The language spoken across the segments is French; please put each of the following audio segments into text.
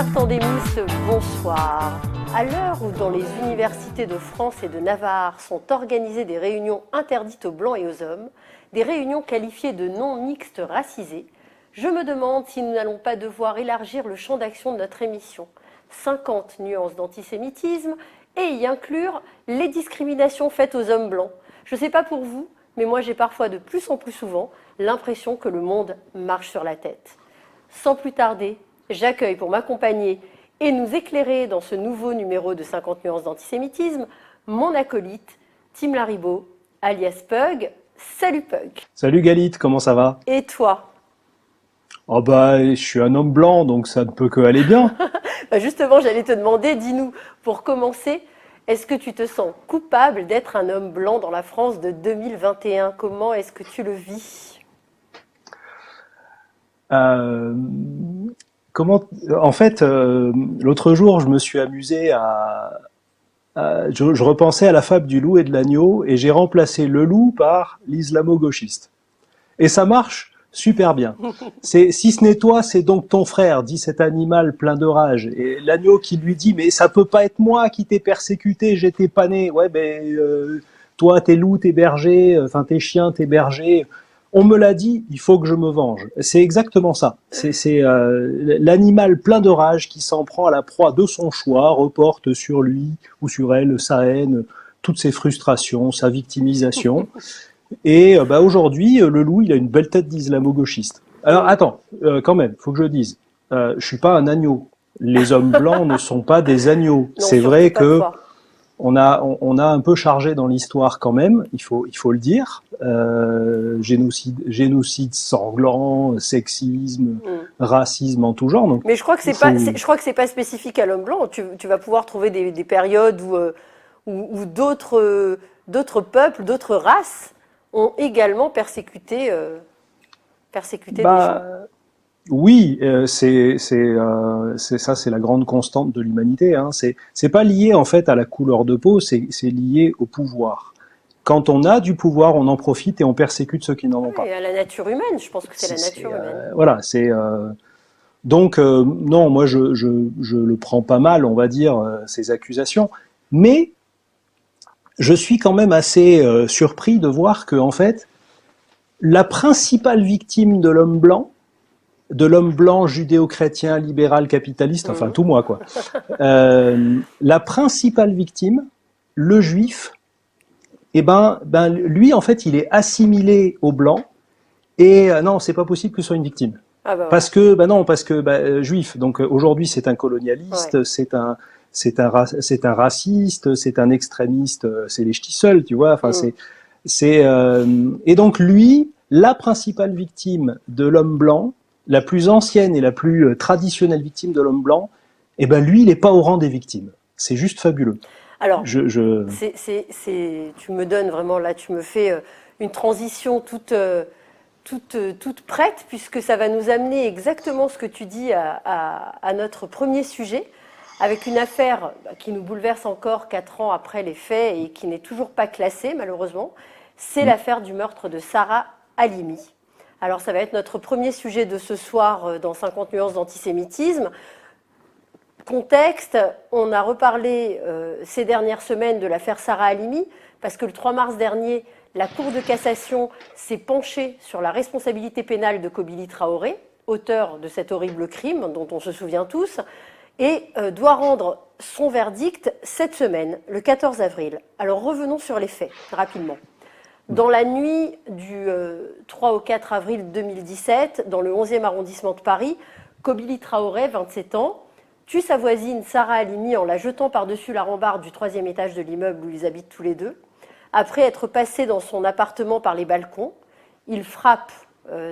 Chers tandémistes, bonsoir. À l'heure où dans les universités de France et de Navarre sont organisées des réunions interdites aux Blancs et aux hommes, des réunions qualifiées de non mixtes racisées, je me demande si nous n'allons pas devoir élargir le champ d'action de notre émission. 50 nuances d'antisémitisme et y inclure les discriminations faites aux hommes blancs. Je ne sais pas pour vous, mais moi j'ai parfois de plus en plus souvent l'impression que le monde marche sur la tête. Sans plus tarder, j'accueille pour m'accompagner et nous éclairer dans ce nouveau numéro de 50 nuances d'antisémitisme mon acolyte, Tim Laribo, alias Pug. Salut Pug. Salut Galit, comment ça va? Et toi? Oh bah, je suis un homme blanc, donc ça ne peut que aller bien. Justement, j'allais te demander, dis-nous, pour commencer, est-ce que tu te sens coupable d'être un homme blanc dans la France de 2021? Comment est-ce que tu le vis? Euh, En fait, l'autre jour, je me suis amusé je repensais à la fable du loup et de l'agneau, et j'ai remplacé le loup par l'islamo-gauchiste. Et ça marche super bien. Si ce n'est toi, c'est donc ton frère, dit cet animal plein de rage. Et l'agneau qui lui dit, mais ça peut pas être moi qui t'ai persécuté, j'étais pas né. Ouais, toi, tes loups, tes bergers, enfin tes chiens, tes bergers. On me l'a dit, il faut que je me venge. C'est exactement ça. C'est l'animal plein de rage qui s'en prend à la proie de son choix, reporte sur lui ou sur elle sa haine, toutes ses frustrations, sa victimisation. Et aujourd'hui, le loup, il a une belle tête d'islamo-gauchiste. Alors attends, quand même, faut que je dise, je suis pas un agneau. Les hommes blancs ne sont pas des agneaux. Non, C'est surtout vrai pas que toi. on a un peu chargé dans l'histoire quand même. Il faut le dire. Génocide sanglant, sexisme, Mm. racisme en tout genre. Donc Mais je crois que il c'est pas, faut. je crois que c'est pas spécifique à l'homme blanc. Tu vas pouvoir trouver des périodes où d'autres peuples, d'autres races ont également persécuté des gens. Bah, Oui, c'est ça, c'est la grande constante de l'humanité. Hein. C'est pas lié en fait à la couleur de peau, c'est lié au pouvoir. Quand on a du pouvoir, on en profite et on persécute ceux qui n'en ont Et pas. à la nature humaine, je pense que c'est la nature humaine. Voilà, c'est donc non, moi je le prends pas mal, on va dire ces accusations, mais je suis quand même assez surpris de voir que en fait la principale victime de l'homme blanc judéo-chrétien, libéral, capitaliste, enfin Mhm. tout moi quoi. La principale victime, le juif, lui en fait il est assimilé au blanc et non c'est pas possible que ce soit une victime Ah bah parce voilà. que non parce que juif donc aujourd'hui c'est un Ouais. colonialiste, c'est un raciste, c'est un extrémiste, c'est les ch'tis seuls tu vois. Enfin Mm. et donc lui la principale victime de l'homme blanc, la plus ancienne et la plus traditionnelle victime de l'homme blanc, eh ben lui, il n'est pas au rang des victimes. C'est juste fabuleux. Alors, Je... tu me donnes vraiment là, tu me fais une transition toute prête, puisque ça va nous amener exactement ce que tu dis à notre premier sujet, avec une affaire qui nous bouleverse encore 4 ans après les faits et qui n'est toujours pas classée, malheureusement. C'est l'affaire du meurtre de Sarah Halimi. Alors, ça va être notre premier sujet de ce soir dans 50 nuances d'antisémitisme. Contexte, on a reparlé ces dernières semaines de l'affaire Sarah Halimi, parce que le 3 mars dernier, la Cour de cassation s'est penchée sur la responsabilité pénale de Kobili Traoré, auteur de cet horrible crime dont on se souvient tous, et doit rendre son verdict cette semaine, le 14 avril. Alors revenons sur les faits, rapidement. Dans la nuit du 3 au 4 avril 2017, dans le 11e arrondissement de Paris, Kobili Traoré, 27 ans, tue sa voisine Sarah Halimi en la jetant par-dessus la rambarde du 3e étage de l'immeuble où ils habitent tous les deux. Après être passé dans son appartement par les balcons, il frappe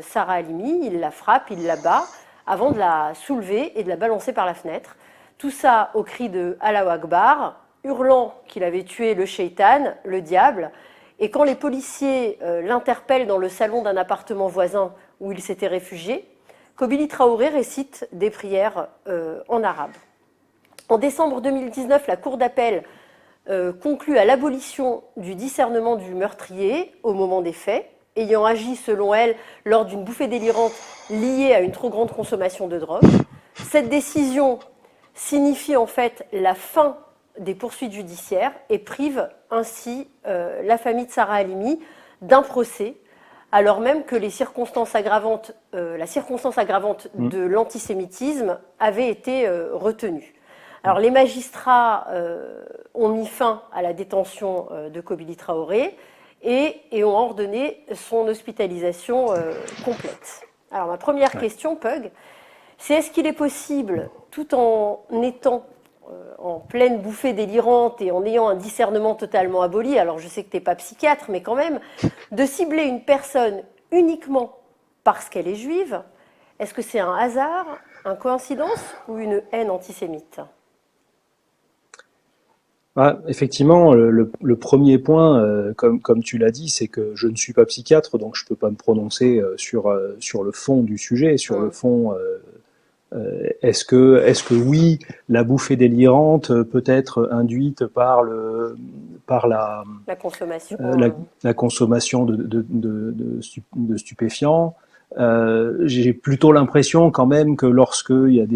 Sarah Halimi, il la frappe, il la bat, avant de la soulever et de la balancer par la fenêtre. Tout ça au cri de Allahu Akbar, hurlant qu'il avait tué le shaitan, le diable. Et quand les policiers l'interpellent dans le salon d'un appartement voisin où il s'était réfugié, Kobili Traoré récite des prières en arabe. En décembre 2019, la Cour d'appel conclut à l'abolition du discernement du meurtrier au moment des faits, ayant agi, selon elle, lors d'une bouffée délirante liée à une trop grande consommation de drogue. Cette décision signifie en fait la fin des poursuites judiciaires et prive ainsi la famille de Sarah Halimi d'un procès, alors même que la circonstance aggravante de l'antisémitisme avait été retenue. Alors les magistrats ont mis fin à la détention de Kobili Traoré et ont ordonné son hospitalisation complète. Alors ma première question, Pug, c'est est-ce qu'il est possible, tout en étant en pleine bouffée délirante et en ayant un discernement totalement aboli, alors je sais que tu n'es pas psychiatre, mais quand même, de cibler une personne uniquement parce qu'elle est juive? Est-ce que c'est un hasard, une coïncidence ou une haine antisémite? Effectivement, le premier point, comme tu l'as dit, c'est que je ne suis pas psychiatre, donc je ne peux pas me prononcer sur le fond du sujet, sur le fond. Est-ce que oui, la bouffée délirante peut être induite par la consommation, la consommation de stupéfiants? J'ai plutôt l'impression quand même que lorsqu'il y a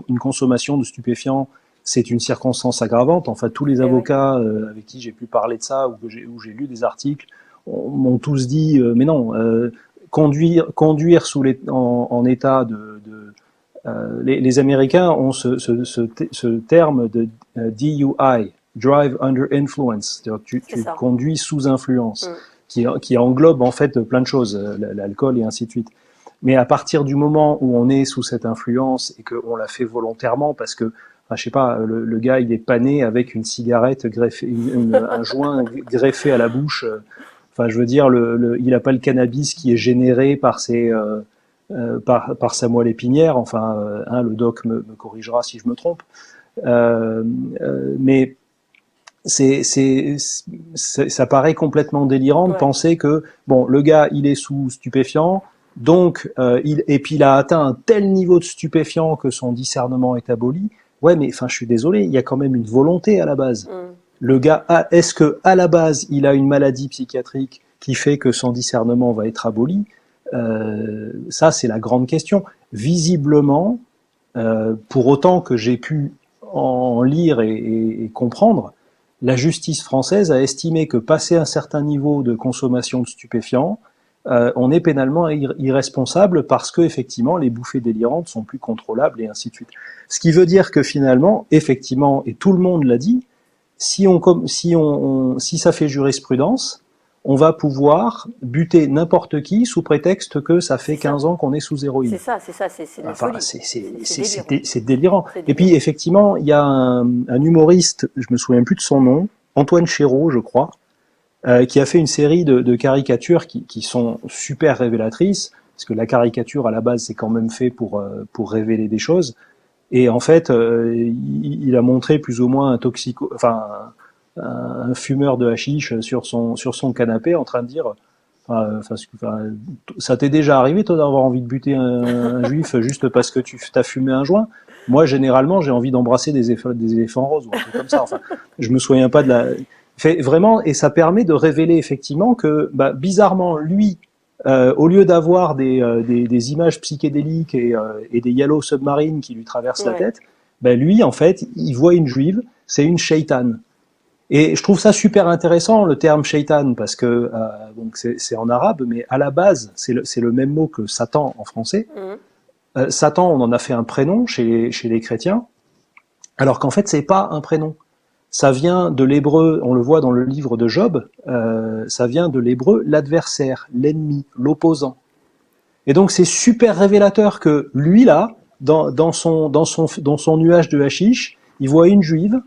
une consommation de stupéfiants, c'est une circonstance aggravante. Enfin, tous les avocats avec qui j'ai pu parler de ça, où j'ai lu des articles, m'ont tous dit mais non, conduire en état les Américains ont ce terme de DUI, Drive Under Influence, c'est-à-dire tu conduis sous influence, qui englobe en fait plein de choses, l'alcool et ainsi de suite. Mais à partir du moment où on est sous cette influence et qu'on l'a fait volontairement, parce que, enfin, je sais pas, le gars il est pané avec une cigarette greffée, un joint greffé à la bouche. Enfin, je veux dire, il n'a pas le cannabis qui est généré par par sa moelle épinière. Enfin, le doc me corrigera si je me trompe. Mais ça paraît complètement délirant de penser que bon, le gars il est sous stupéfiant, donc et puis il a atteint un tel niveau de stupéfiant que son discernement est aboli. Ouais, mais enfin, je suis désolé, il y a quand même une volonté à la base. Le gars, est-ce que à la base il a une maladie psychiatrique qui fait que son discernement va être aboli? Ça, c'est la grande question. Visiblement, pour autant que j'ai pu en lire et comprendre, la justice française a estimé que passé un certain niveau de consommation de stupéfiants, on est pénalement irresponsable parce que effectivement les bouffées délirantes sont plus contrôlables et ainsi de suite. Ce qui veut dire que finalement, effectivement, et tout le monde l'a dit, si ça fait jurisprudence, on va pouvoir buter n'importe qui sous prétexte que ça fait 15 ans qu'on est sous héroïne. C'est ça, c'est délirant. Et puis effectivement, il y a un humoriste, je me souviens plus de son nom, Antoine Chéreau, je crois, qui a fait une série de caricatures qui sont super révélatrices, parce que la caricature à la base c'est quand même fait pour révéler des choses. Et en fait, il a montré plus ou moins un fumeur de hashish sur son canapé en train de dire ça t'est déjà arrivé toi d'avoir envie de buter un juif juste parce que tu t'as fumé un joint? Moi généralement j'ai envie d'embrasser des éléphants roses ou un truc comme ça. Enfin, je me souviens pas de la vraiment, et ça permet de révéler effectivement que bizarrement lui au lieu d'avoir des images psychédéliques et des yellow submarines qui lui traversent la tête, lui en fait il voit une juive, c'est une sheitane. Et je trouve ça super intéressant, le terme shaitan, parce que donc c'est en arabe, mais à la base, c'est le même mot que Satan en français. Satan, on en a fait un prénom chez les chrétiens, alors qu'en fait, c'est pas un prénom. Ça vient de l'hébreu, on le voit dans le livre de Job, ça vient de l'hébreu l'adversaire, l'ennemi, l'opposant. Et donc, c'est super révélateur que lui, là, dans son nuage de hashish, il voit une juive,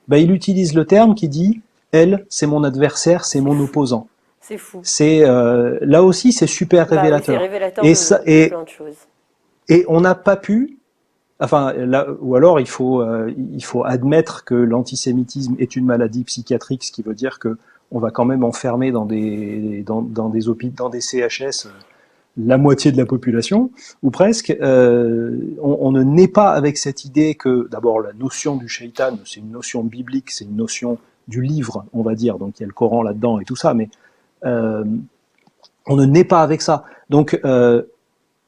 il utilise le terme qui dit « elle, c'est mon adversaire, c'est mon opposant ». C'est fou. Là aussi, c'est super révélateur. Oui, c'est révélateur de plein de choses. Et on n'a pas pu... Enfin, là, ou alors il faut admettre que l'antisémitisme est une maladie psychiatrique, ce qui veut dire que on va quand même enfermer dans des CHS la moitié de la population, ou presque. On ne naît pas avec cette idée que, d'abord, la notion du shaitan, c'est une notion biblique, c'est une notion du livre, on va dire, donc il y a le Coran là-dedans et tout ça, mais on ne naît pas avec ça. Donc,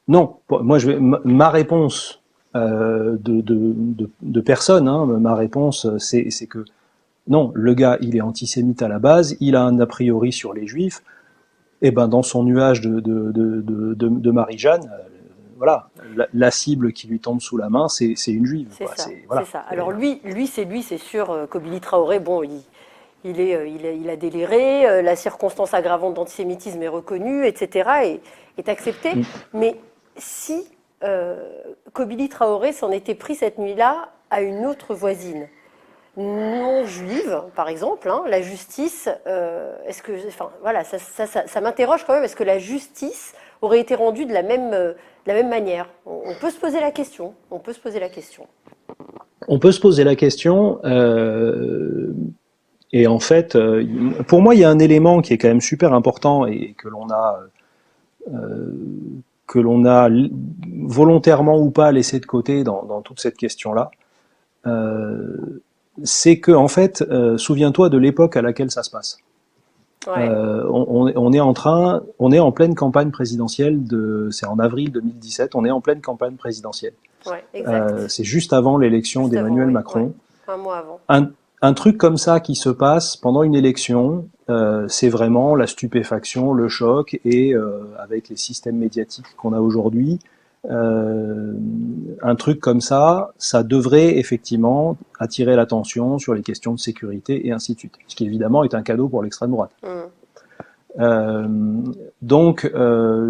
non, moi, ma réponse de personnes. Hein. Ma réponse, c'est que non, le gars, il est antisémite à la base, il a un a priori sur les juifs, et ben dans son nuage de Marie-Jeanne, voilà, la cible qui lui tombe sous la main, c'est une juive. C'est Quoi. ça, Voilà. c'est ça. Alors lui, c'est sûr, Kobili Traoré, bon, il a déliré, la circonstance aggravante d'antisémitisme est reconnue, etc., et est acceptée. Mais si Kobili Traoré s'en était pris cette nuit-là à une autre voisine, non juive, par exemple, hein, la justice, est-ce que, enfin, voilà, ça m'interroge quand même. Est-ce que la justice aurait été rendue de la même manière? On peut se poser la question. On peut se poser la question. On peut se poser la question. Et en fait, pour moi, il y a un élément qui est quand même super important et que l'on a volontairement ou pas laissé de côté dans toute cette question-là. C'est que, en fait, souviens-toi de l'époque à laquelle ça se passe. Ouais. On est en pleine campagne présidentielle c'est en avril 2017, on est en pleine campagne présidentielle. Ouais, exact. C'est juste avant l'élection d'Emmanuel Macron. Ouais. Un mois avant. Un truc comme ça qui se passe pendant une élection, c'est vraiment la stupéfaction, le choc, et avec les systèmes médiatiques qu'on a aujourd'hui, un truc comme ça devrait effectivement attirer l'attention sur les questions de sécurité et ainsi de suite. Ce qui évidemment est un cadeau pour l'extrême droite. Donc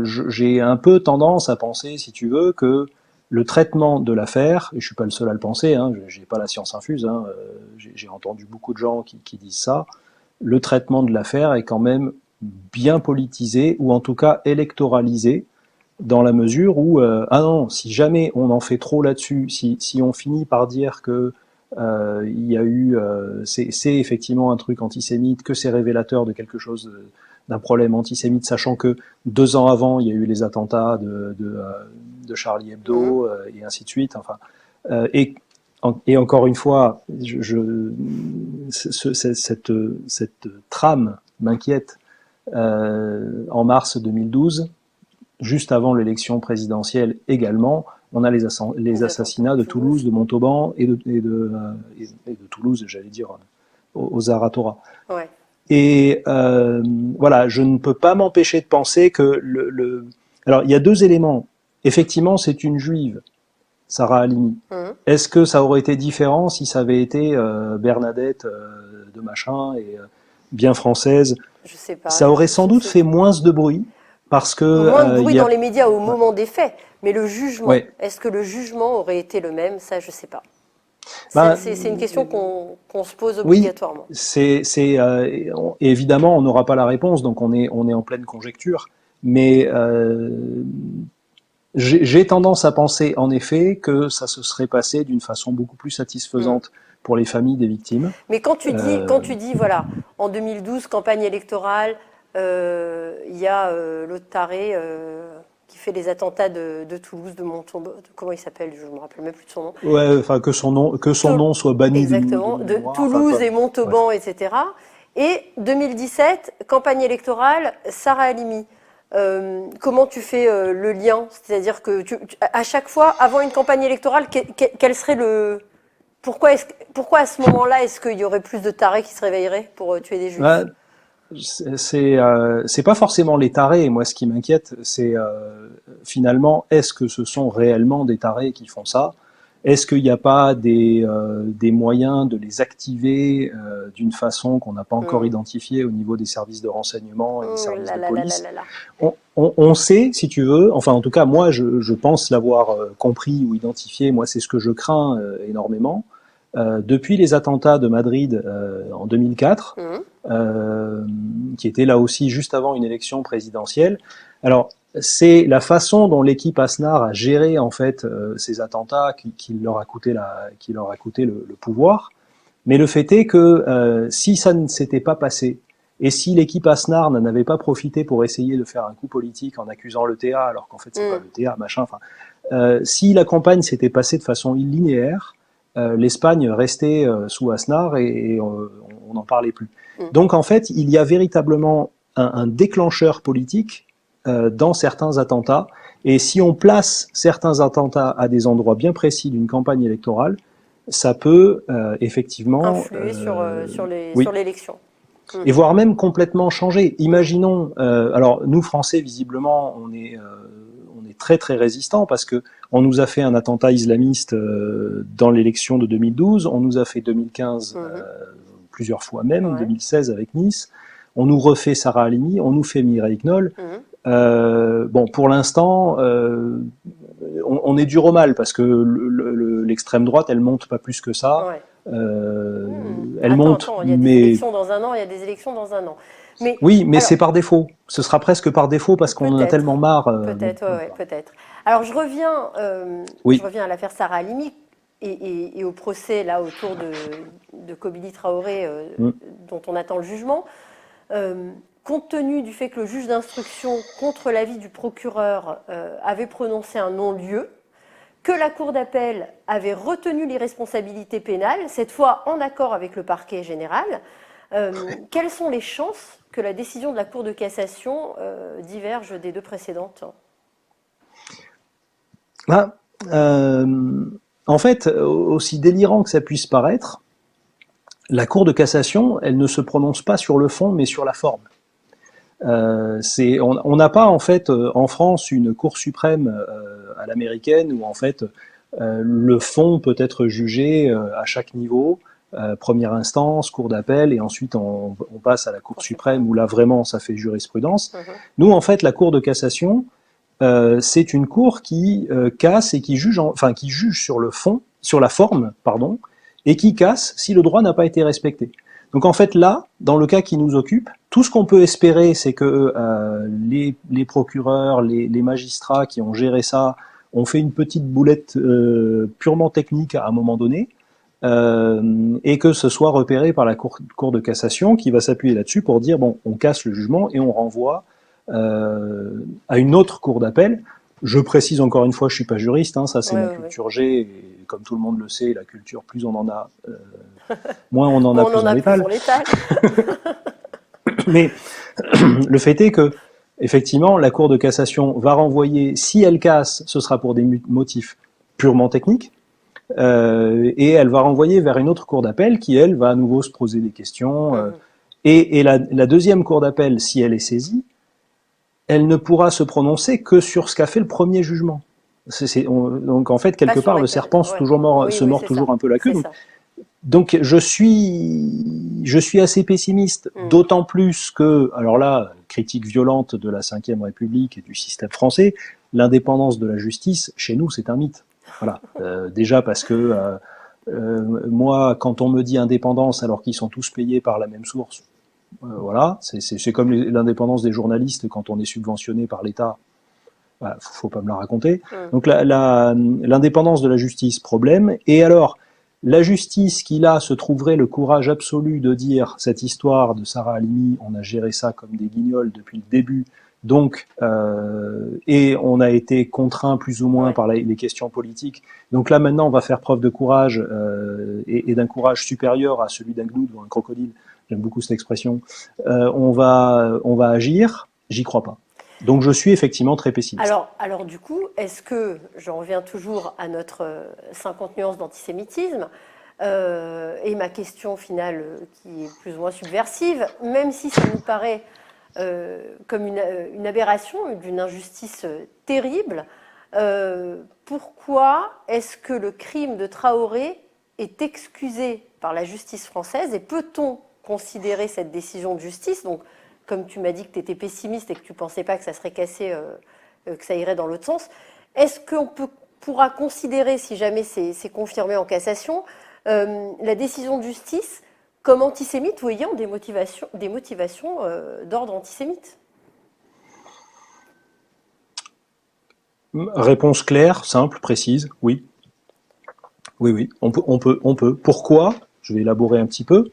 j'ai un peu tendance à penser, si tu veux, que le traitement de l'affaire, et je suis pas le seul à le penser, hein, j'ai pas la science infuse, hein, j'ai entendu beaucoup de gens qui disent ça, le traitement de l'affaire est quand même bien politisé, ou en tout cas électoralisé, dans la mesure où, ah non, si jamais on en fait trop là-dessus, si on finit par dire que il y a eu, c'est effectivement un truc antisémite, que c'est révélateur de quelque chose, d'un problème antisémite, sachant que 2 ans avant, il y a eu les attentats de Charlie Hebdo, et ainsi de suite. Enfin, et encore une fois, cette trame m'inquiète. En mars 2012, juste avant l'élection présidentielle également, on a les assassinats de Toulouse, de Montauban et de Toulouse, j'allais dire, aux Zaratora. Ouais. Et voilà, je ne peux pas m'empêcher de penser que alors il y a 2 éléments. Effectivement, c'est une juive, Sarah Halimi. Est-ce que ça aurait été différent si ça avait été Bernadette de machin et bien française? Je sais pas. Ça aurait sans doute fait moins de bruit. Parce que, moins de bruit dans les médias au moment des faits, mais le jugement, est-ce que le jugement aurait été le même? Ça, je sais pas. C'est une question qu'on se pose obligatoirement. Oui, évidemment, on n'aura pas la réponse, donc on est en pleine conjecture. Mais j'ai tendance à penser, en effet, que ça se serait passé d'une façon beaucoup plus satisfaisante pour les familles des victimes. Mais quand tu dis, voilà, en 2012, campagne électorale, il y a l'autre taré qui fait les attentats de Toulouse, de Montauban, comment il s'appelle, je ne me rappelle même plus de son nom. Ouais, enfin que son nom soit banni. Exactement, de Toulouse et Montauban, etc. Et 2017, campagne électorale, Sarah Halimi. Comment tu fais le lien? C'est-à-dire que à chaque fois, avant une campagne électorale, quel serait le... Pourquoi à ce moment-là, est-ce qu'il y aurait plus de tarés qui se réveilleraient pour tuer des juifs? C'est pas forcément les tarés. Moi, ce qui m'inquiète, c'est finalement, est-ce que ce sont réellement des tarés qui font ça? Est-ce qu'il n'y a pas des moyens de les activer d'une façon qu'on n'a pas encore identifiée au niveau des services de renseignement et des services de police? On sait, si tu veux, enfin en tout cas moi je pense l'avoir compris ou identifié, moi c'est ce que je crains énormément. Depuis les attentats de Madrid en 2004, qui était là aussi juste avant une élection présidentielle. Alors, c'est la façon dont l'équipe Aznar a géré en fait ces attentats qui leur a coûté le pouvoir. Mais le fait est que si ça ne s'était pas passé, et si l'équipe Aznar n'en avait pas profité pour essayer de faire un coup politique en accusant l'ETA, alors qu'en fait c'est pas l'ETA, machin, enfin, si la campagne s'était passée de façon linéaire, l'Espagne restait sous Aznar et on n'en parlait plus. Donc en fait, il y a véritablement un déclencheur politique dans certains attentats. Et si on place certains attentats à des endroits bien précis d'une campagne électorale, ça peut effectivement influer oui, sur l'élection. et voire même complètement changer. Imaginons, alors nous Français visiblement on est très très résistants parce que on nous a fait un attentat islamiste dans l'élection de 2012, on nous a fait 2015 plusieurs fois même, Ouais. 2016 avec Nice, on nous refait Sarah Halimi, on nous fait Mireille Knoll. Bon, pour l'instant, on est dur au mal parce que l'extrême droite, elle monte pas plus que ça. Ouais. Elle monte, Il y a des mais élections dans un an, il y a des élections dans un an. Mais, oui, mais alors, c'est par défaut. Ce sera presque par défaut parce qu'on en a tellement marre. Peut-être, ouais, peut-être. Alors je reviens Oui. à l'affaire Sarah Halimi et au procès là autour de Kobili Traoré dont on attend le jugement. Compte tenu du fait que le juge d'instruction, contre l'avis du procureur, avait prononcé un non-lieu, que la Cour d'appel avait retenu les responsabilités pénales, cette fois en accord avec le parquet général, quelles sont les chances que la décision de la Cour de cassation diverge des deux précédentes ? En fait, aussi délirant que ça puisse paraître, la Cour de cassation, elle ne se prononce pas sur le fond, mais sur la forme. On n'a pas en fait en France une Cour suprême à l'américaine où en fait le fond peut être jugé à chaque niveau, première instance, cour d'appel, et ensuite on passe à la Cour suprême où là vraiment ça fait jurisprudence. Nous en fait la Cour de cassation c'est une cour qui casse et qui juge, qui juge sur le fond, sur la forme, pardon, et qui casse si le droit n'a pas été respecté. Donc en fait là, dans le cas qui nous occupe, tout ce qu'on peut espérer, c'est que les procureurs, les magistrats qui ont géré ça, ont fait une petite boulette purement technique à un moment donné, et que ce soit repéré par la cour de cassation qui va s'appuyer là-dessus pour dire bon, on casse le jugement et on renvoie à une autre cour d'appel. Je précise encore une fois, je suis pas juriste, hein, ça c'est ma culture G, et comme tout le monde le sait, la culture, plus on en a, moins on en a, plus on l'étale. Mais le fait est que, effectivement, la Cour de cassation va renvoyer, si elle casse, ce sera pour des motifs purement techniques, et elle va renvoyer vers une autre cour d'appel qui, elle, va à nouveau se poser des questions. Et la deuxième cour d'appel, si elle est saisie, elle ne pourra se prononcer que sur ce qu'a fait le premier jugement. Donc en fait, quelque part, le serpent se mord toujours un peu la queue. Donc je suis assez pessimiste, d'autant plus que, alors là, critique violente de la Ve République et du système français, l'indépendance de la justice, chez nous, c'est un mythe. Voilà. Déjà parce que moi, quand on me dit indépendance alors qu'ils sont tous payés par la même source, voilà, c'est comme l'indépendance des journalistes quand on est subventionné par l'État. Voilà, faut pas me la raconter. Donc l'indépendance de la justice, problème. Et alors, la justice qui là se trouverait le courage absolu de dire cette histoire de Sarah Halimi, on a géré ça comme des guignols depuis le début. Donc, et on a été contraint plus ou moins par les questions politiques. Donc là maintenant, on va faire preuve de courage et d'un courage supérieur à celui d'un gnou devant un crocodile. J'aime beaucoup cette expression. On va agir. J'y crois pas. Donc je suis effectivement très pessimiste. Alors du coup, est-ce que, j'en reviens toujours à notre 50 nuances d'antisémitisme, et ma question finale qui est plus ou moins subversive, même si ça nous paraît comme une aberration, d'une injustice terrible, pourquoi est-ce que le crime de Traoré est excusé par la justice française et peut-on considérer cette décision de justice, donc comme tu m'as dit que tu étais pessimiste et que tu ne pensais pas que ça serait cassé, que ça irait dans l'autre sens, est-ce qu'on pourra considérer, si jamais c'est confirmé en cassation, la décision de justice comme antisémite ou ayant des motivations d'ordre antisémite ? Réponse claire, simple, précise, oui. Oui, on peut. Pourquoi ? Je vais élaborer un petit peu.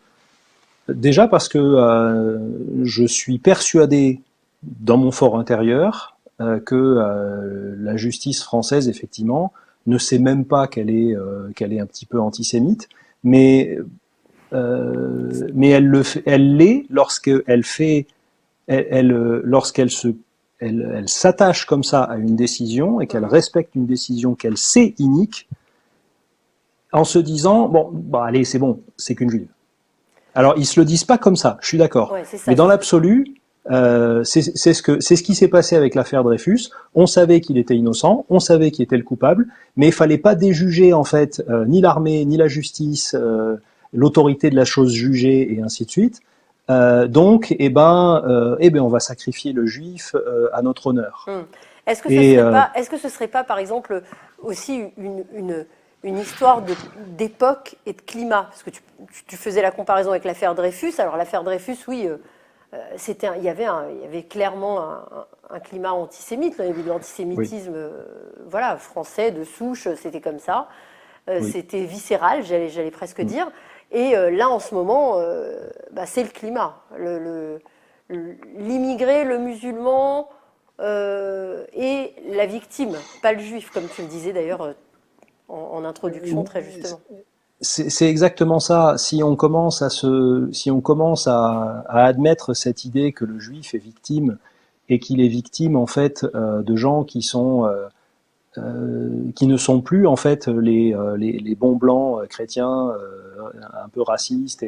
Déjà parce que je suis persuadé dans mon fort intérieur que la justice française, effectivement, ne sait même pas qu'elle est un petit peu antisémite, mais elle l'est lorsqu'elle se elle s'attache comme ça à une décision et qu'elle respecte une décision qu'elle sait inique, en se disant bon, bah allez, c'est bon, c'est qu'une juive. Alors ils se le disent pas comme ça, je suis d'accord, Ouais, c'est ça. mais dans l'absolu, c'est ce qui s'est passé avec l'affaire Dreyfus. On savait qu'il était innocent, on savait qu'il était le coupable, mais il fallait pas déjuger en fait ni l'armée, ni la justice, l'autorité de la chose jugée et ainsi de suite. Donc, on va sacrifier le juif à notre honneur. Est-ce que Et ce serait pas, par exemple, aussi une histoire d'époque et de climat? Parce que tu faisais la comparaison avec l'affaire Dreyfus. Alors l'affaire Dreyfus, oui, il y avait clairement un climat antisémite. Là, il y avait de l'antisémitisme, voilà, français de souche. C'était comme ça. C'était viscéral, j'allais presque dire. Et là, en ce moment, c'est le climat. L'immigré, le musulman et la victime, pas le juif, comme tu le disais d'ailleurs en introduction très justement. C'est exactement ça. Si on commence à admettre cette idée que le juif est victime et qu'il est victime en fait de gens qui ne sont plus en fait les bons blancs chrétiens un peu racistes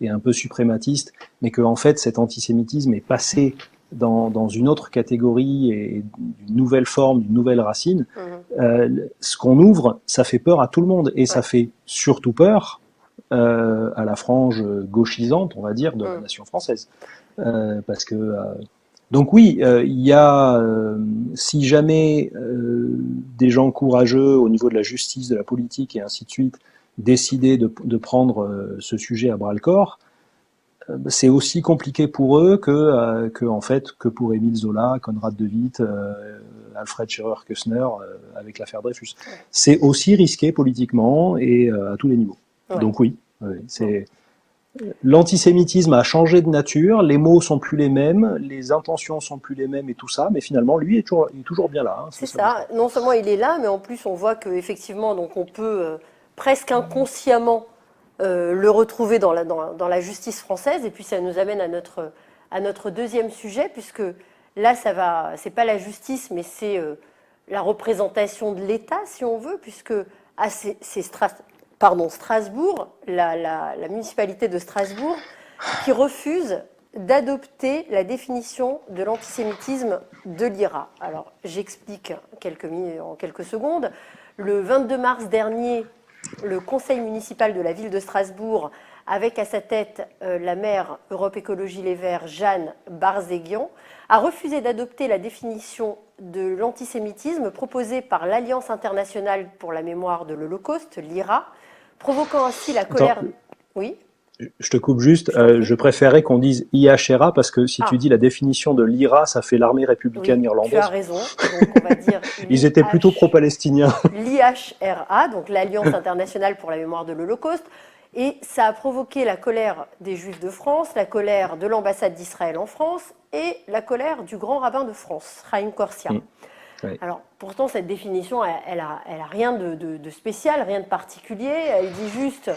et un peu suprématistes, mais que en fait cet antisémitisme est passé dans une autre catégorie et d'une nouvelle forme, d'une nouvelle racine, ce qu'on ouvre, ça fait peur à tout le monde et ça fait surtout peur à la frange gauchisante, on va dire, de la nation française. Parce que donc oui, il y a, si jamais des gens courageux au niveau de la justice, de la politique et ainsi de suite décidaient de prendre ce sujet à bras le corps, c'est aussi compliqué pour eux que pour Émile Zola, Conrad de Witt, Alfred Scherer-Kussner avec l'affaire Dreyfus. C'est aussi risqué politiquement et à tous les niveaux. Donc oui, c'est l'antisémitisme a changé de nature, les mots sont plus les mêmes, les intentions sont plus les mêmes et tout ça, mais finalement lui est toujours bien là. C'est ça. Non seulement il est là, mais en plus on voit qu'effectivement donc on peut presque inconsciemment le retrouver dans la justice française. Et puis ça nous amène à notre deuxième sujet, puisque là, c'est pas la justice, mais c'est la représentation de l'État, si on veut, puisque c'est Strasbourg, la municipalité de Strasbourg, qui refuse d'adopter la définition de l'antisémitisme de l'IRA. Alors, j'explique en quelques secondes. Le 22 mars dernier, le conseil municipal de la ville de Strasbourg, avec à sa tête la maire Europe Écologie Les Verts, Jeanne Barzéguian, a refusé d'adopter la définition de l'antisémitisme proposée par l'Alliance internationale pour la mémoire de l'Holocauste, l'IRA, provoquant ainsi la colère... Attends, oui. Je te coupe juste, je préférais qu'on dise IHRA parce que si tu dis la définition de l'IRA, ça fait l'armée républicaine irlandaise. Tu as raison, donc on va dire... Ils étaient plutôt pro-palestiniens. L'IHRA, donc l'Alliance internationale pour la mémoire de l'Holocauste, et ça a provoqué la colère des Juifs de France, la colère de l'ambassade d'Israël en France et la colère du grand rabbin de France, Chaim Korsia. Oui. Alors, pourtant, cette définition, elle a rien de spécial, rien de particulier. Elle dit juste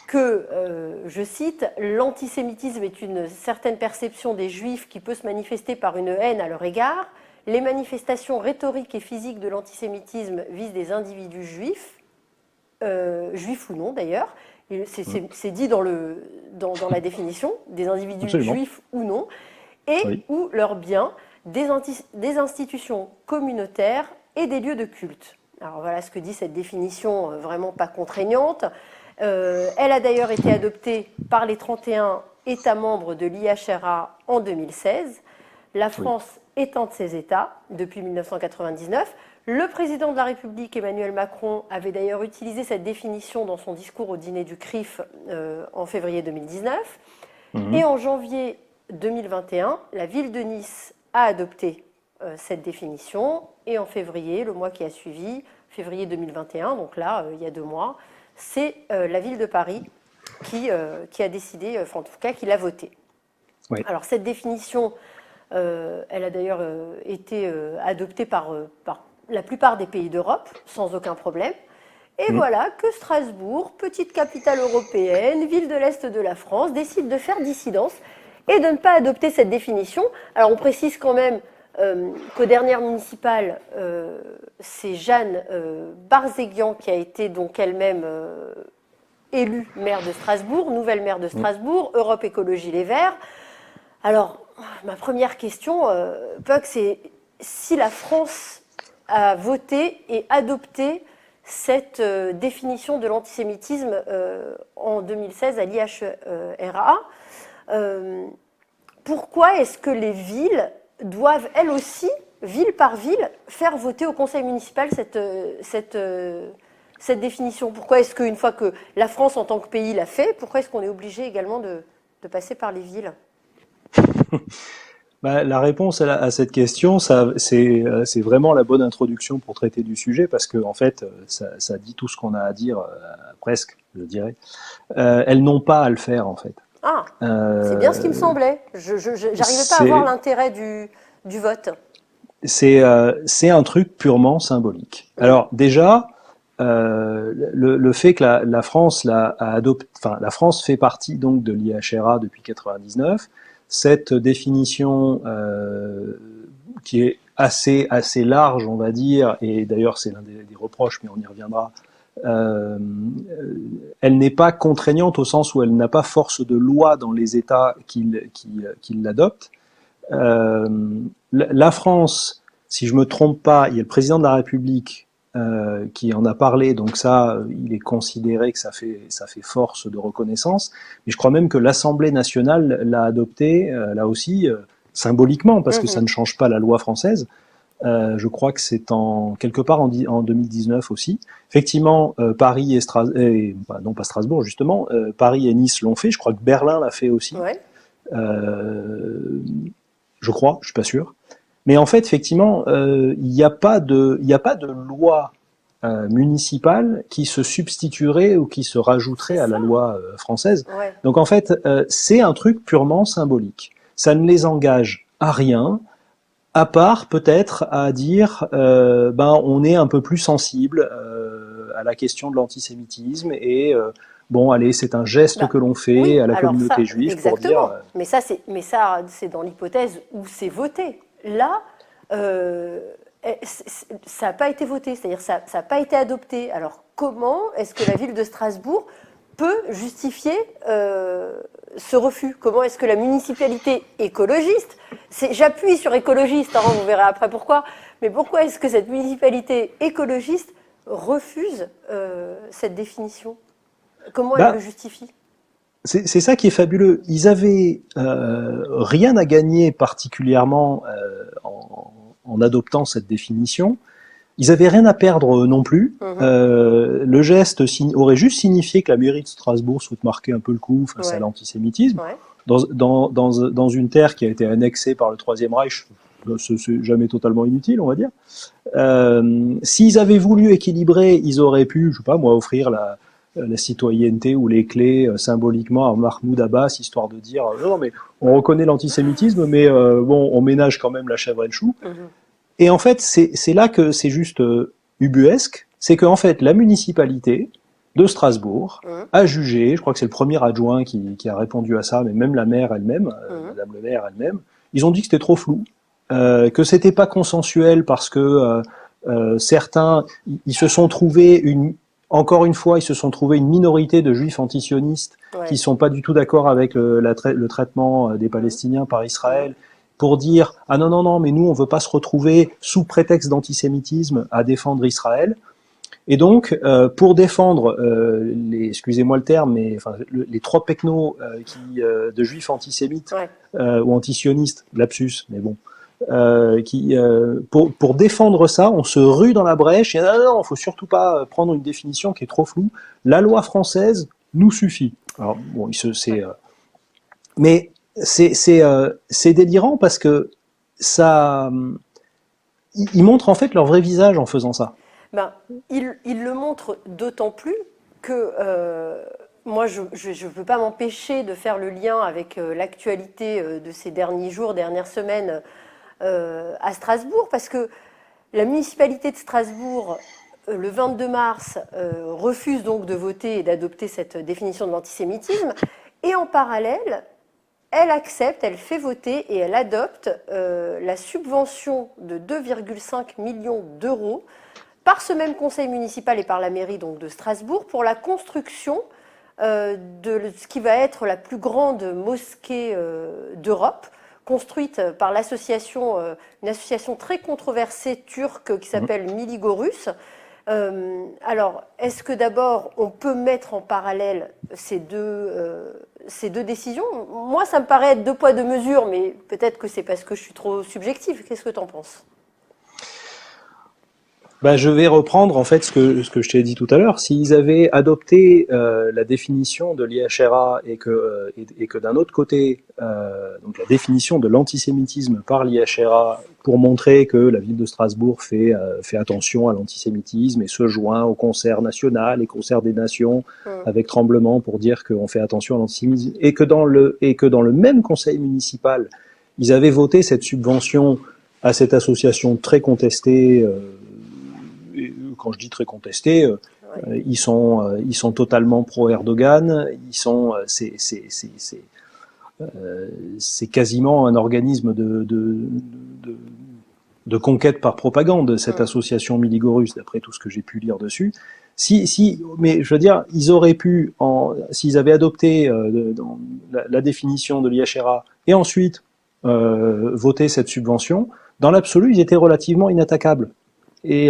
que, je cite, « L'antisémitisme est une certaine perception des Juifs qui peut se manifester par une haine à leur égard. Les manifestations rhétoriques et physiques de l'antisémitisme visent des individus juifs, juifs ou non d'ailleurs. C'est dit dans la définition, des individus juifs ou non, et ou leurs biens, des institutions communautaires et des lieux de culte. » Alors voilà ce que dit cette définition vraiment pas contraignante. Elle a d'ailleurs été adoptée par les 31 États membres de l'IHRA en 2016. La France est un de ces États depuis 1999. Le président de la République, Emmanuel Macron, avait d'ailleurs utilisé cette définition dans son discours au dîner du CRIF en février 2019. Et en janvier 2021, la ville de Nice a adopté cette définition. Et en février, le mois qui a suivi, février 2021, donc là, il y a 2 mois, c'est la ville de Paris qui a décidé, enfin en tout cas, qui l'a votée. Oui. Alors cette définition, elle a d'ailleurs été adoptée par la plupart des pays d'Europe, sans aucun problème. Et voilà que Strasbourg, petite capitale européenne, ville de l'Est de la France, décide de faire dissidence et de ne pas adopter cette définition. Alors on précise quand même qu'aux dernières municipales, c'est Jeanne Barzéguian qui a été donc elle-même élue maire de Strasbourg, nouvelle maire de Strasbourg, Europe Écologie Les Verts. Alors, ma première question, Puck, c'est si la France a voté et adopté cette définition de l'antisémitisme en 2016 à l'IHRA, pourquoi est-ce que les villes doivent, elles aussi, ville par ville, faire voter au conseil municipal cette définition? Pourquoi est-ce qu'une fois que la France en tant que pays l'a fait, pourquoi est-ce qu'on est obligé également de passer par les villes? La réponse à cette question, c'est vraiment la bonne introduction pour traiter du sujet, parce que en fait, ça dit tout ce qu'on a à dire, presque, je dirais. Elles n'ont pas à le faire, en fait. Ah, c'est bien ce qui me semblait. J'arrivais pas à voir l'intérêt du vote. C'est un truc purement symbolique. Alors déjà, le fait que la France a adopté, enfin la France fait partie donc de l'IHRA depuis 99. Cette définition qui est assez large, on va dire, et d'ailleurs c'est l'un des reproches, mais on y reviendra. Elle n'est pas contraignante au sens où elle n'a pas force de loi dans les États qui l'adoptent. La France, si je me trompe pas, il y a le président de la République qui en a parlé, donc ça, il est considéré que ça fait force de reconnaissance. Mais je crois même que l'Assemblée nationale l'a adopté, là aussi, symboliquement, parce que ça ne change pas la loi française. Je crois que c'est quelque part en 2019 aussi. Effectivement, Paris et non pas Strasbourg justement, Paris et Nice l'ont fait. Je crois que Berlin l'a fait aussi. Ouais. Je crois, je suis pas sûr. Mais en fait, effectivement, il n'y a pas de loi municipale qui se substituerait ou qui se rajouterait à la loi française. Ouais. Donc en fait, c'est un truc purement symbolique. Ça ne les engage à rien, à part peut-être à dire, on est un peu plus sensible à la question de l'antisémitisme et bon, allez, c'est un geste que l'on fait à la communauté juive exactement. pour dire. Mais ça, c'est dans l'hypothèse où c'est voté. Là, ça n'a pas été voté, c'est-à-dire ça n'a pas été adopté. Alors comment est-ce que la ville de Strasbourg peut justifier ce refus? Comment est-ce que la municipalité écologiste, j'appuie sur écologiste, vous verrez après pourquoi, mais pourquoi est-ce que cette municipalité écologiste refuse cette définition? Comment elle le justifie? C'est ça qui est fabuleux. Ils avaient rien à gagner particulièrement en adoptant cette définition. Ils avaient rien à perdre non plus. Le geste aurait juste signifié que la mairie de Strasbourg souhaite marquer un peu le coup face à l'antisémitisme. Ouais. Dans une terre qui a été annexée par le Troisième Reich, c'est jamais totalement inutile, on va dire. S'ils avaient voulu équilibrer, ils auraient pu, je sais pas moi, offrir la citoyenneté ou les clés symboliquement à Mahmoud Abbas, histoire de dire non mais on reconnaît l'antisémitisme, mais bon, on ménage quand même la chèvre et le chou. Et en fait, c'est là que c'est juste ubuesque, c'est qu'en fait la municipalité de Strasbourg a jugé, je crois que c'est le premier adjoint qui a répondu à ça, mais même la maire elle-même, Madame le maire elle-même, ils ont dit que c'était trop flou, que c'était pas consensuel parce que certains, ils se sont trouvés encore une fois, ils se sont trouvés une minorité de juifs antisionistes qui sont pas du tout d'accord avec le traitement des Palestiniens par Israël, pour dire ah non mais nous on veut pas se retrouver sous prétexte d'antisémitisme à défendre Israël. Et donc pour défendre excusez-moi le terme, mais enfin les trois pecnos de juifs antisémites ou antisionistes, lapsus, mais bon. Pour défendre ça, on se rue dans la brèche et non, faut surtout pas prendre une définition qui est trop floue. La loi française nous suffit. Alors bon, mais c'est délirant parce que ça, ils montrent en fait leur vrai visage en faisant ça. Ils le montrent d'autant plus que moi, je ne peux pas m'empêcher de faire le lien avec l'actualité de ces derniers jours, dernières semaines. À Strasbourg, parce que la municipalité de Strasbourg, le 22 mars, refuse donc de voter et d'adopter cette définition de l'antisémitisme, et en parallèle, elle accepte, elle fait voter et elle adopte la subvention de 2,5 millions d'euros par ce même conseil municipal et par la mairie donc, de Strasbourg pour la construction de ce qui va être la plus grande mosquée d'Europe, construite par l'association, une association très controversée turque qui s'appelle Miligorus. Alors, est-ce que d'abord on peut mettre en parallèle ces deux décisions? Moi, ça me paraît être deux poids deux mesures, mais peut-être que c'est parce que je suis trop subjective. Qu'est-ce que tu en penses? Ben, je vais reprendre en fait ce que je t'ai dit tout à l'heure. S'ils avaient adopté la définition de l'IHRA et que d'un autre côté, donc la définition de l'antisémitisme par l'IHRA pour montrer que la ville de Strasbourg fait attention à l'antisémitisme et se joint au concert national et concert des nations avec Tremblement pour dire qu'on fait attention à l'antisémitisme et que dans le même conseil municipal, ils avaient voté cette subvention à cette association très contestée. Quand je dis très contestés, ils sont totalement pro-Erdogan. C'est quasiment un organisme de conquête par propagande, cette association Miligorus, d'après tout ce que j'ai pu lire dessus. Mais je veux dire, ils auraient pu, s'ils avaient adopté dans la définition de l'IHRA et ensuite voté cette subvention, dans l'absolu, ils étaient relativement inattaquables. Et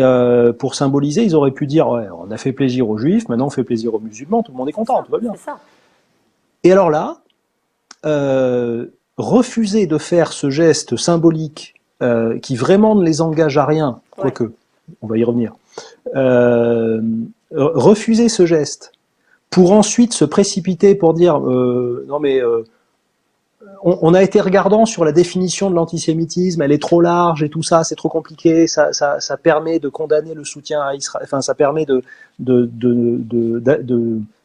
pour symboliser, ils auraient pu dire ouais, on a fait plaisir aux juifs, maintenant on fait plaisir aux musulmans, tout le monde est content, tout va bien. C'est ça. Et alors là, refuser de faire ce geste symbolique qui vraiment ne les engage à rien, quoique, on va y revenir, refuser ce geste pour ensuite se précipiter pour dire non mais on a été regardant sur la définition de l'antisémitisme, elle est trop large et tout ça, c'est trop compliqué, ça permet de condamner le soutien à Israël, enfin ça permet de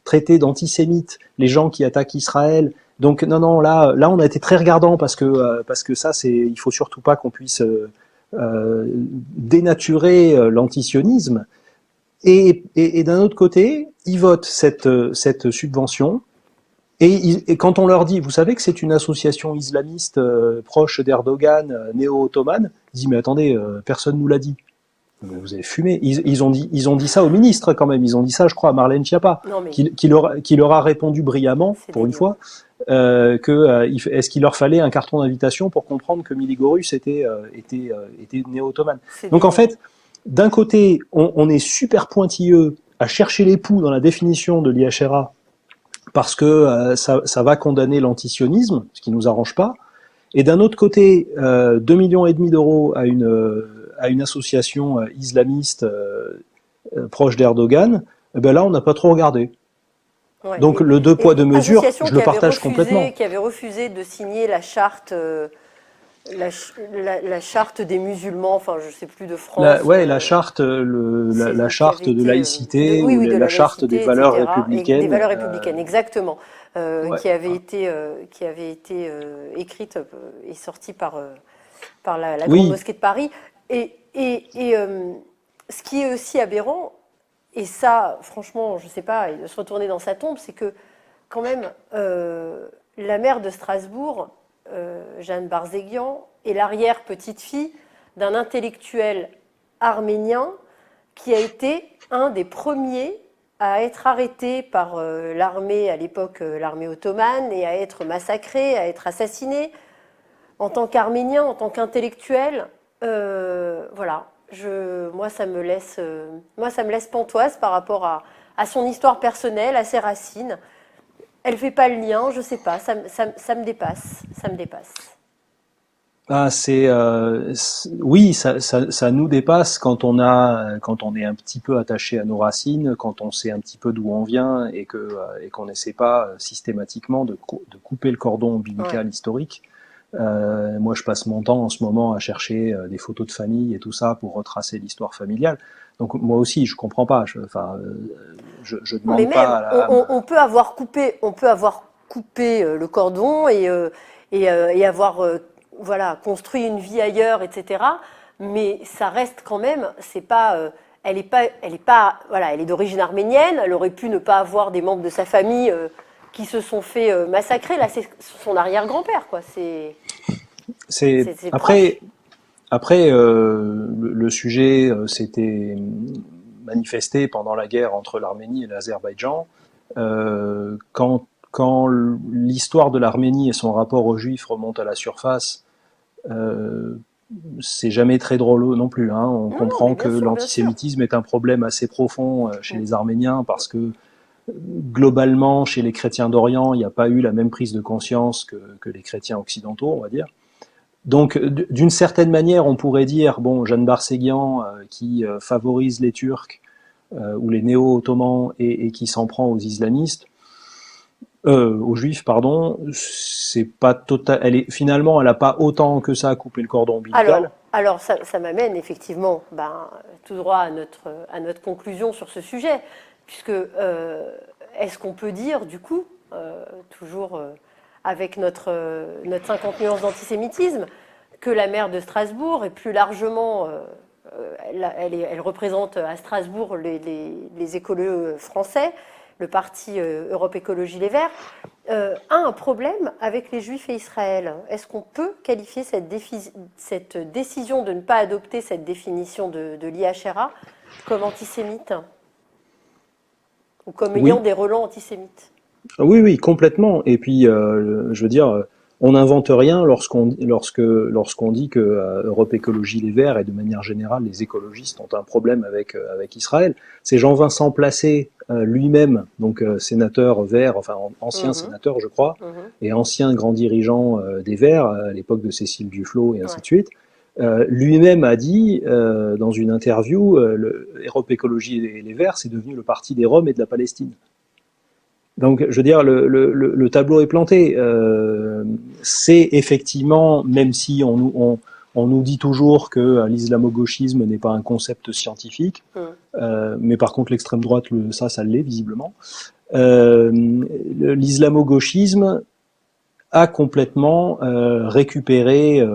traiter d'antisémites les gens qui attaquent Israël. Donc non, là on a été très regardant parce que ça il faut surtout pas qu'on puisse dénaturer l'antisionisme. Et d'un autre côté, ils votent cette subvention. Et quand on leur dit, vous savez que c'est une association islamiste proche d'Erdogan, néo-ottomane, ils disent mais attendez, personne nous l'a dit. Vous avez fumé. Ils ont dit ça au ministre quand même. Ils ont dit ça, je crois, à Marlène Schiappa, qui leur a répondu brillamment, pour une fois, est-ce qu'il leur fallait un carton d'invitation pour comprendre que Miligorus était néo-ottomane. Donc en fait, d'un côté, on est super pointilleux à chercher les poux dans la définition de l'IHRA parce que ça va condamner l'antisionisme, ce qui nous arrange pas. Et d'un autre côté, 2,5 millions d'euros à une association islamiste proche d'Erdogan, ben là, on n'a pas trop regardé. Ouais, donc le deux poids, deux mesures, je le partage complètement. Qui avait refusé de signer la charte, la charte des musulmans, enfin je ne sais plus de France. La charte, la charte de laïcité, la charte des valeurs républicaines. Des valeurs républicaines, exactement. Qui avait été écrite et sortie par la Grande Mosquée de Paris. Et ce qui est aussi aberrant, et ça, franchement, je ne sais pas, de se retourner dans sa tombe, c'est que quand même, la maire de Strasbourg, Jeanne Barzéguian, est l'arrière-petite-fille d'un intellectuel arménien qui a été un des premiers à être arrêté par l'armée, à l'époque l'armée ottomane, et à être massacré, à être assassiné. En tant qu'Arménien, en tant qu'intellectuel, voilà. Moi, ça me laisse pantoise par rapport à son histoire personnelle, à ses racines. Elle ne fait pas le lien, je ne sais pas, ça me dépasse. Ça me dépasse. Ah, oui, ça nous dépasse quand on est un petit peu attaché à nos racines, quand on sait un petit peu d'où on vient et qu'on n'essaie pas systématiquement de couper le cordon ombilical historique. Moi, je passe mon temps en ce moment à chercher des photos de famille et tout ça pour retracer l'histoire familiale. Donc moi aussi, je comprends pas. Je demande mais même, pas. On peut avoir coupé le cordon et avoir construit une vie ailleurs, etc. Mais ça reste quand même, c'est pas, elle est d'origine arménienne. Elle aurait pu ne pas avoir des membres de sa famille qui se sont fait massacrer. Là, c'est son arrière-grand-père, quoi. C'est C'est après, proche. le sujet s'était manifesté pendant la guerre entre l'Arménie et l'Azerbaïdjan. Quand l'histoire de l'Arménie et son rapport aux Juifs remontent à la surface, euh, c'est jamais très drôle non plus. Hein. On Non, non, mais comprend que bien sûr, bien sûr. l'antisémitisme est un problème assez profond chez Mm. les Arméniens parce que globalement, chez les chrétiens d'Orient, il n'y a pas eu la même prise de conscience que les chrétiens occidentaux, on va dire. Donc, d'une certaine manière, on pourrait dire, bon, Jeanne Barséguian, qui favorise les Turcs ou les néo-ottomans et qui s'en prend aux islamistes, aux juifs, pardon, c'est pas total. Finalement, elle n'a pas autant que ça à couper le cordon ombilical. Alors ça m'amène effectivement tout droit à notre conclusion sur ce sujet, puisque est-ce qu'on peut dire, du coup, toujours avec notre 50 nuances d'antisémitisme, que la maire de Strasbourg et plus largement, elle représente à Strasbourg les écolos français, le parti Europe Écologie Les Verts, a un problème avec les Juifs et Israël. Est-ce qu'on peut qualifier cette décision de ne pas adopter cette définition de l'IHRA comme antisémite ou comme ayant Oui, des relents antisémites? oui, oui, complètement. Et puis, je veux dire, on n'invente rien lorsqu'on dit que Europe Écologie Les Verts et de manière générale les écologistes ont un problème avec Israël. C'est Jean-Vincent Placé lui-même, donc sénateur vert, enfin ancien Mhm, sénateur, je crois, mhm. et ancien grand dirigeant des Verts à l'époque de Cécile Duflot et ainsi Ouais. de suite. Lui-même a dit dans une interview, Europe Écologie et Les Verts, c'est devenu le parti des Roms et de la Palestine. Donc, je veux dire, le tableau est planté. C'est effectivement, même si on nous dit toujours que l'islamo-gauchisme n'est pas un concept scientifique, Mhm. mais par contre l'extrême droite, ça l'est visiblement. L'islamo-gauchisme a complètement récupéré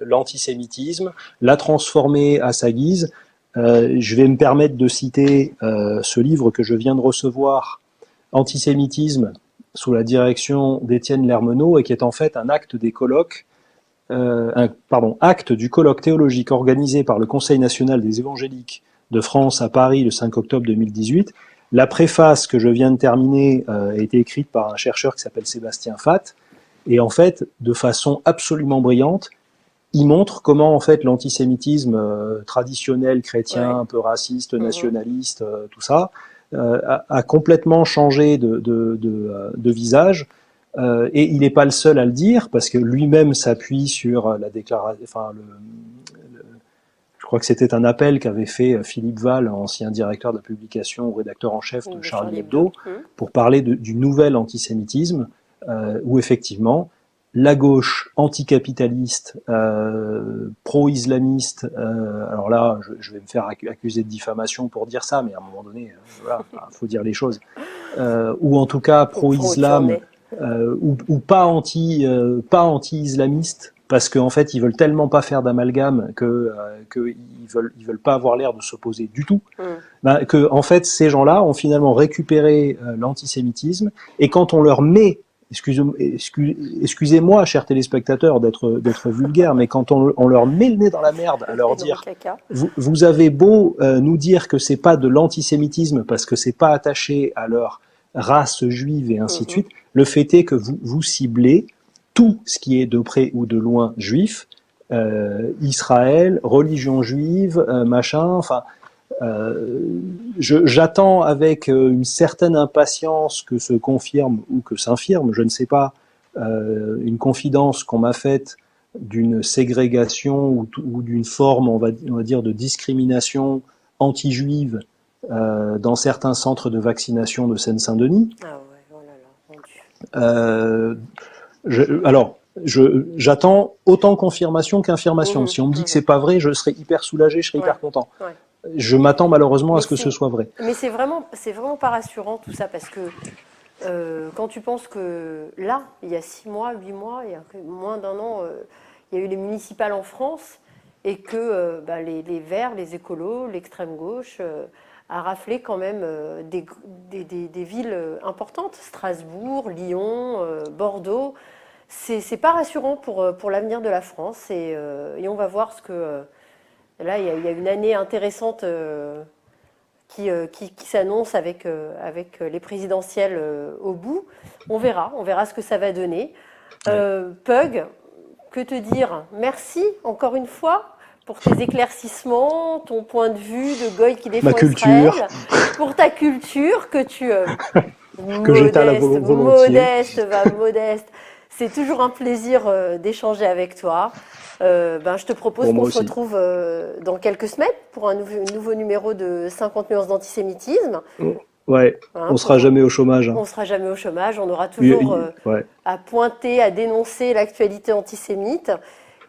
l'antisémitisme, l'a transformé à sa guise. Je vais me permettre de citer ce livre que je viens de recevoir, Antisémitisme, sous la direction d'Étienne Lermenot, et qui est en fait un acte des colloques, acte du colloque théologique organisé par le Conseil national des évangéliques de France à Paris le 5 octobre 2018. La préface que je viens de terminer a été écrite par un chercheur qui s'appelle Sébastien Fatt, et en fait, de façon absolument brillante, il montre comment en fait l'antisémitisme traditionnel chrétien, Ouais. un peu raciste, Mhm. nationaliste, tout ça, a complètement changé de visage. Et il n'est pas le seul à le dire parce que lui-même s'appuie sur la déclaration, enfin je crois que c'était un appel qu'avait fait Philippe Val, ancien directeur de la publication ou rédacteur en chef de De Charlie Charlie Hebdo. Hebdo, pour parler du nouvel antisémitisme, où effectivement la gauche anticapitaliste, pro-islamiste, alors là je vais me faire accuser de diffamation pour dire ça, mais à un moment donné, voilà, faut dire les choses, ou en tout cas Au point où tu en pro-islam, es. ou pas anti-islamiste, parce qu'en fait ils veulent tellement pas faire d'amalgame que ils veulent pas avoir l'air de s'opposer du tout. Mhm. Ben, que en fait ces gens-là ont finalement récupéré l'antisémitisme, et quand on leur met, excusez-moi chers téléspectateurs d'être vulgaire, mais quand on leur met le nez dans la merde à leur Et dans le dire caca. vous avez beau nous dire que c'est pas de l'antisémitisme parce que c'est pas attaché à leur race juive et ainsi de Mhm. suite, le fait est que vous ciblez tout ce qui est de près ou de loin juif, Israël, religion juive, machin, enfin, j'attends avec une certaine impatience que se confirme ou que s'infirme, je ne sais pas, une confidence qu'on m'a faite d'une ségrégation ou d'une forme, on va dire, de discrimination anti-juive dans certains centres de vaccination de Seine-Saint-Denis. Ah ouais, oh là là, mon Dieu. Euh, alors, j'attends autant confirmation qu'infirmation. Mhm, Si on me dit que mhm. c'est pas vrai, je serai hyper soulagé, je serai Ouais, hyper content. ouais. Je m'attends malheureusement à Mais ce que ce soit vrai. c'est vraiment pas rassurant tout ça parce que quand tu penses que là, il y a 6 mois, 8 mois, il y a moins d'un an, il y a eu les municipales en France et que les Verts, les écolos, l'extrême gauche a raflé quand même des villes importantes, Strasbourg, Lyon, Bordeaux. C'est pas rassurant pour l'avenir de la France et on va voir ce que... là, il y a une année intéressante qui s'annonce avec les présidentielles au bout. On verra ce que ça va donner. Pug, que te dire? Merci encore une fois pour tes éclaircissements, ton point de vue de Goy qui défend Ma culture. Israël, pour ta culture que tu Que j'étale volontiers. modeste. C'est toujours un plaisir d'échanger avec toi. Je te propose Pour moi qu'on se aussi. retrouve dans quelques semaines pour un nouveau numéro de 50 nuances d'antisémitisme. Ouais, Hein, on sera jamais au chômage. on sera jamais au chômage, on aura Oui, toujours ouais. à pointer, à dénoncer l'actualité antisémite.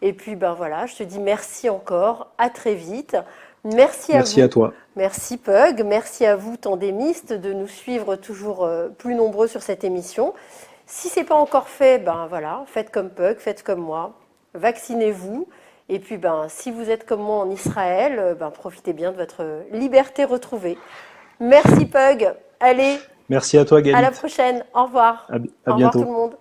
Et puis voilà, je te dis merci encore, à très vite. Merci à Merci vous. à toi. Merci Pug, merci à vous tandémistes de nous suivre toujours plus nombreux sur cette émission. Si c'est pas encore fait, voilà, faites comme Pug, faites comme moi, vaccinez-vous. Et puis si vous êtes comme moi en Israël, profitez bien de votre liberté retrouvée. Merci Pug. Allez, Merci à toi, à la Galit. prochaine. Au revoir. À Au revoir tout bientôt. le monde.